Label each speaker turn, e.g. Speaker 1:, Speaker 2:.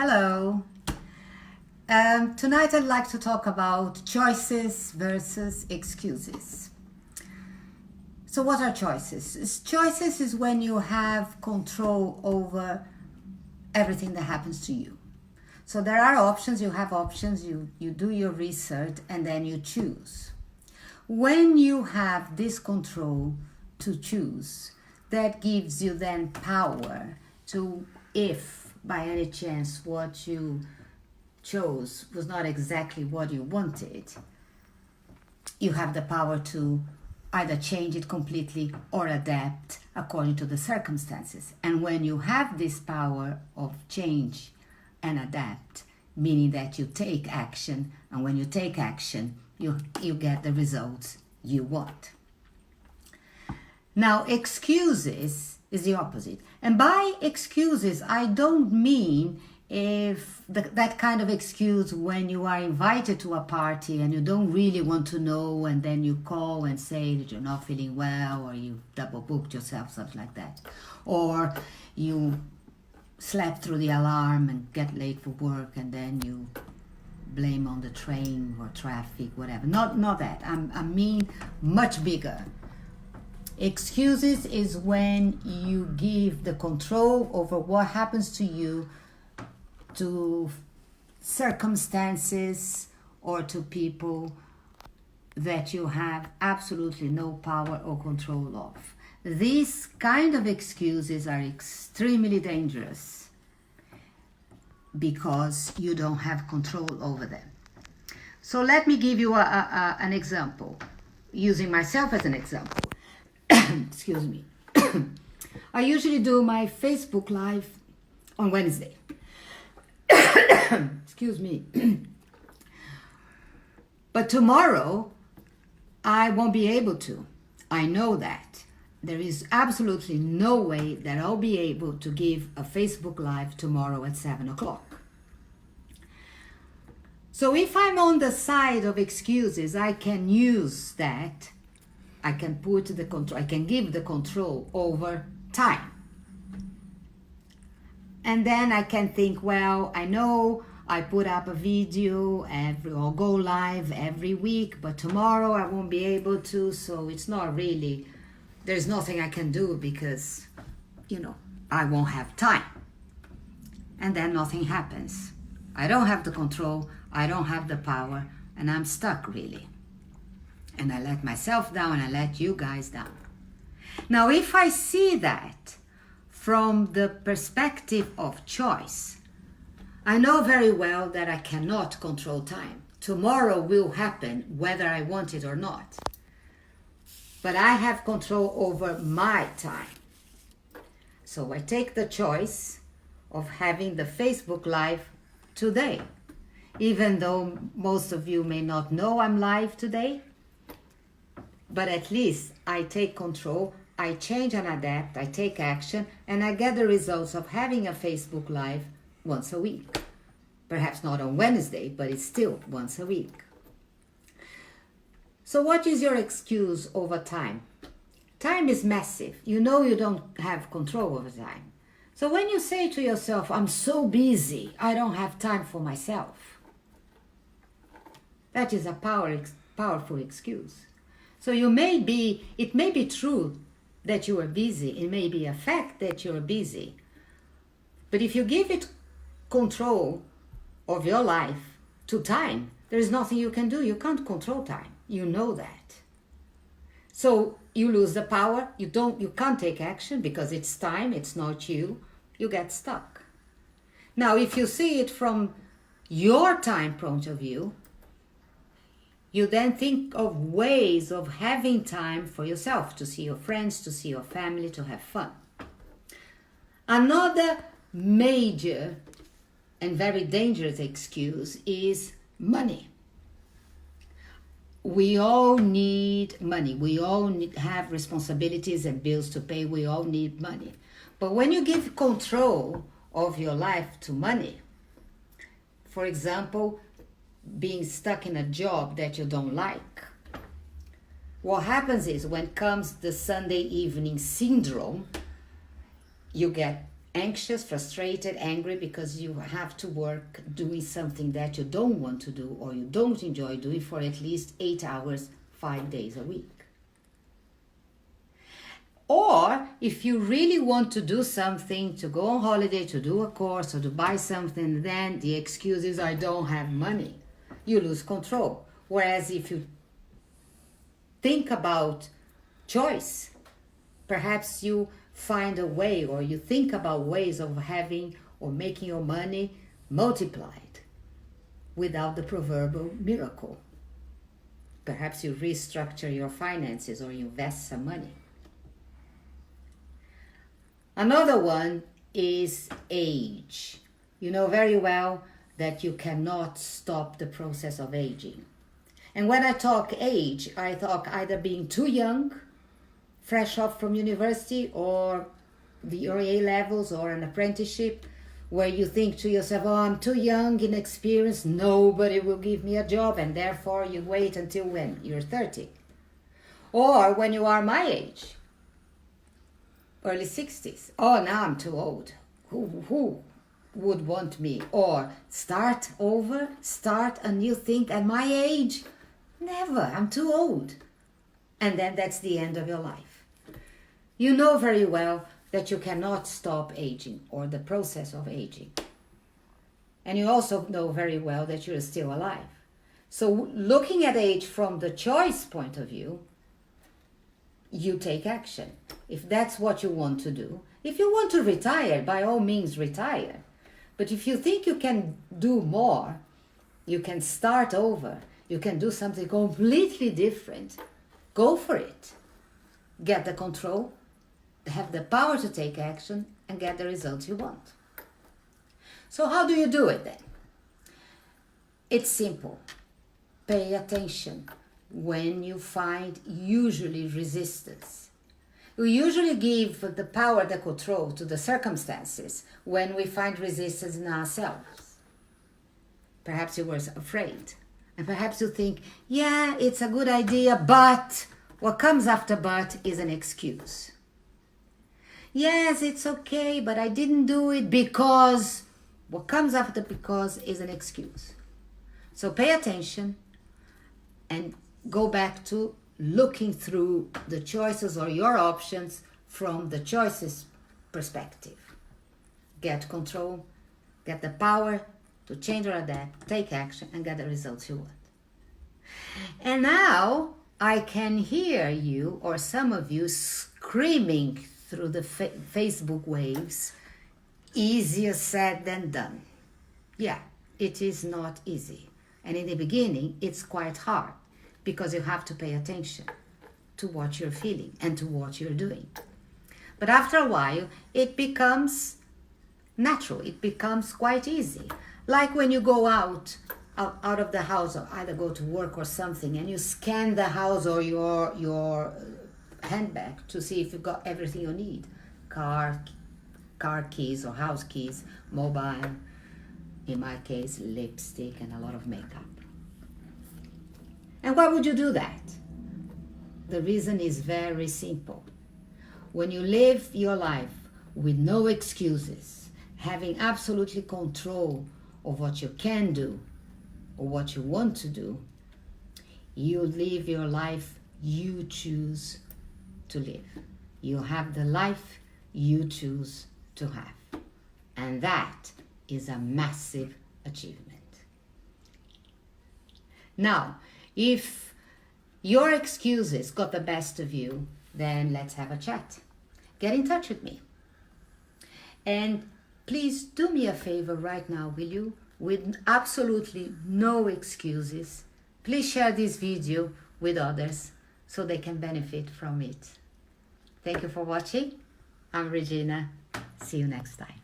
Speaker 1: Hello. Tonight I'd like to talk about choices versus excuses. So what are choices? Choices is when you have control over everything that happens to you. So there are options, you have options, you do your research and then you choose. When you have this control to choose, that gives you then power to, if by any chance what you chose was not exactly what you wanted, you have the power to either change it completely or adapt according to the circumstances. And when you have this power of change and adapt, meaning that you take action, and when you take action, you get the results you want. Now, excuses is the opposite. And by excuses, I don't mean that kind of excuse when you are invited to a party and you don't really want to know, and then you call and say that you're not feeling well, or you double booked yourself, something like that. Or you slept through the alarm and get late for work, and then you blame on the train or traffic, whatever. Not that. I mean much bigger. Excuses is when you give the control over what happens to you to circumstances or to people that you have absolutely no power or control of. These kind of excuses are extremely dangerous because you don't have control over them. So let me give you an example, using myself as an example. Excuse me. I usually do my Facebook Live on Wednesday. Excuse me. But tomorrow, I won't be able to. I know that. There is absolutely no way that I'll be able to give a Facebook Live tomorrow at 7 o'clock. So if I'm on the side of excuses, I can use that. I can put the control, I can give the control over time. And then I can think, well, I know I put up a video or go live every week, but tomorrow I won't be able to, so it's not really, there's nothing I can do because, I won't have time. And then nothing happens. I don't have the control, I don't have the power, and I'm stuck really. And I let myself down, and I let you guys down. Now, if I see that from the perspective of choice, I know very well that I cannot control time. Tomorrow will happen whether I want it or not. But I have control over my time. So I take the choice of having the Facebook Live today. Even though most of you may not know I'm live today, but at least I take control, I change and adapt, I take action, and I get the results of having a Facebook Live once a week. Perhaps not on Wednesday, but it's still once a week. So what is your excuse over time? Time is massive. You know you don't have control over time. So when you say to yourself, I'm so busy, I don't have time for myself, that is a powerful excuse. So it may be true that you are busy. It may be a fact that you are busy. But if you give it control of your life to time, there is nothing you can do. You can't control time. You know that. So you lose the power. You can't take action because it's time. It's not you. You get stuck. Now, if you see it from your time point of view, you then think of ways of having time for yourself, to see your friends, to see your family, to have fun. Another major and very dangerous excuse is money. We all need money. We all have responsibilities and bills to pay. We all need money. But when you give control of your life to money, for example, being stuck in a job that you don't like, what happens is when comes the Sunday evening syndrome, you get anxious, frustrated, angry because you have to work doing something that you don't want to do or you don't enjoy doing for at least 8 hours, 5 days a week. Or if you really want to do something, to go on holiday, to do a course or to buy something, then the excuse is I don't have money. You lose control. Whereas if you think about choice, perhaps you find a way, or you think about ways of having or making your money multiplied without the proverbial miracle. Perhaps you restructure your finances or you invest some money. Another one is age. You know very well that you cannot stop the process of aging. And when I talk age, I talk either being too young, fresh off from university or the early A levels or an apprenticeship, where you think to yourself, oh, I'm too young, inexperienced, nobody will give me a job, and therefore you wait until when? You're 30. Or when you are my age, early 60s. Oh, now I'm too old. Who would want me? Or start over, start a new thing at my age? Never, I'm too old. And then that's the end of your life. You know very well that you cannot stop aging or the process of aging. And you also know very well that you're still alive. So looking at age from the choice point of view, you take action. If that's what you want to do. If you want to retire, by all means retire. But if you think you can do more, you can start over, you can do something completely different, go for it. Get the control, have the power to take action, and get the results you want. So how do you do it then? It's simple. Pay attention when you find usually resistance. We usually give the power, the control to the circumstances when we find resistance in ourselves. Perhaps you were afraid. And perhaps you think, yeah, it's a good idea, but what comes after but is an excuse. Yes, it's okay, but I didn't do it because what comes after because is an excuse. So pay attention and go back to looking through the choices or your options from the choices perspective. Get control, get the power to change or adapt, take action, and get the results you want. And now I can hear you or some of you screaming through the Facebook waves, easier said than done. Yeah, it is not easy. And in the beginning, it's quite hard because you have to pay attention to what you're feeling and to what you're doing. But after a while, it becomes natural. It becomes quite easy. Like when you go out of the house, or either go to work or something, and you scan the house or your handbag to see if you've got everything you need. Car keys or house keys, mobile, in my case, lipstick and a lot of makeup. And why would you do that? The reason is very simple. When you live your life with no excuses, having absolutely control of what you can do or what you want to do, you live your life you choose to live. You have the life you choose to have. And that is a massive achievement. Now, if your excuses got the best of you, then let's have a chat. Get in touch with me. And please do me a favor right now, will you? With absolutely no excuses. Please share this video with others so they can benefit from it. Thank you for watching. I'm Regina. See you next time.